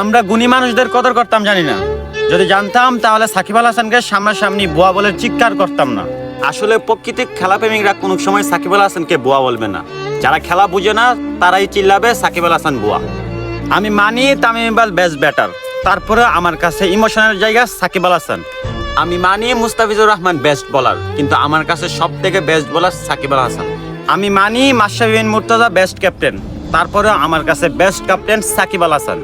আমরা গুণী মানুষদের কদর করতাম জানি না। যদি জানতাম তাহলে সাকিব আল হাসানকে সামনাসামনি বুয়া বলে চিৎকার করতাম না। আসলে প্রকৃতির খেলাপ্রেমিকরা কোনো সময় সাকিব আল হাসানকে বুয়া বলবে না। যারা খেলা বুঝে না তারাই চিল্লাবে সাকিব আল হাসান বুয়া। আমি মানি তামিম ইকবাল বেস্ট ব্যাটার, তারপরে আমার কাছে ইমোশনের জায়গা সাকিব আল হাসান। আমি মানি মুস্তাফিজুর রহমান বেস্ট বোলার, কিন্তু আমার কাছে সব থেকে বেস্ট বোলার সাকিব আল হাসান। আমি মানি মাশরাফি বিন মুর্তজা বেস্ট ক্যাপ্টেন, তারপরে আমার কাছে বেস্ট ক্যাপ্টেন সাকিব আল হাসান।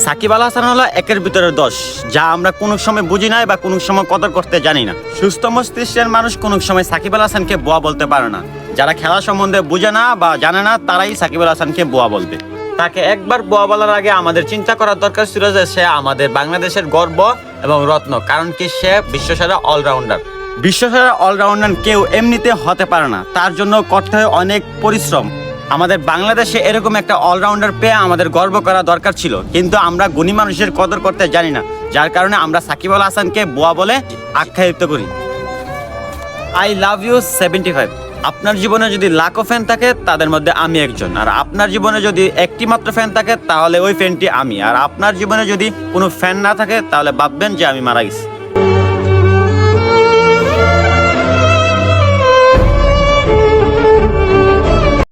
সাকিব আল হাসান হলো একের ভিতরে 10, যা আমরা কোনো সময় বুঝি নাই বা কোনো সময় কদর করতে জানি না। সুস্থ মস্তিষ্কের মানুষ কোনো সময় সাকিব আল হাসানকে বুয়া বলতে পারে না। যারা খেলা সম্বন্ধে বুঝে না বা জানে না তারাই সাকিব আল হাসানকে বুয়া বলবে। তাকে একবার বুয়া বলার আগে আমাদের চিন্তা করার দরকার ছিল যে সে আমাদের বাংলাদেশের গর্ব এবং রত্ন, কারণ কি সে বিশ্বসেরা অলরাউন্ডার। বিশ্বসেরা অলরাউন্ডার কেউ এমনিতে হতে পারে না, তার জন্য করতে হয় অনেক পরিশ্রম। আমাদের বাংলাদেশে এরকম একটা অলরাউন্ডার পেয়ে আমাদের গর্ব করা দরকার ছিল, কিন্তু আমরা গুণী মানুষের কদর করতে জানি না, যার কারণে আমরা সাকিব আল হাসানকে বুয়া বলে আখ্যায়িত করি। I love you 75। আপনার জীবনে যদি লাখো ফ্যান থাকে তাদের মধ্যে আমি একজন, আর আপনার জীবনে যদি একটি মাত্র ফ্যান থাকে তাহলে ওই ফ্যানটি আমি, আর আপনার জীবনে যদি কোনো ফ্যান না থাকে তাহলে ভাববেন যে আমি মারা গেছি।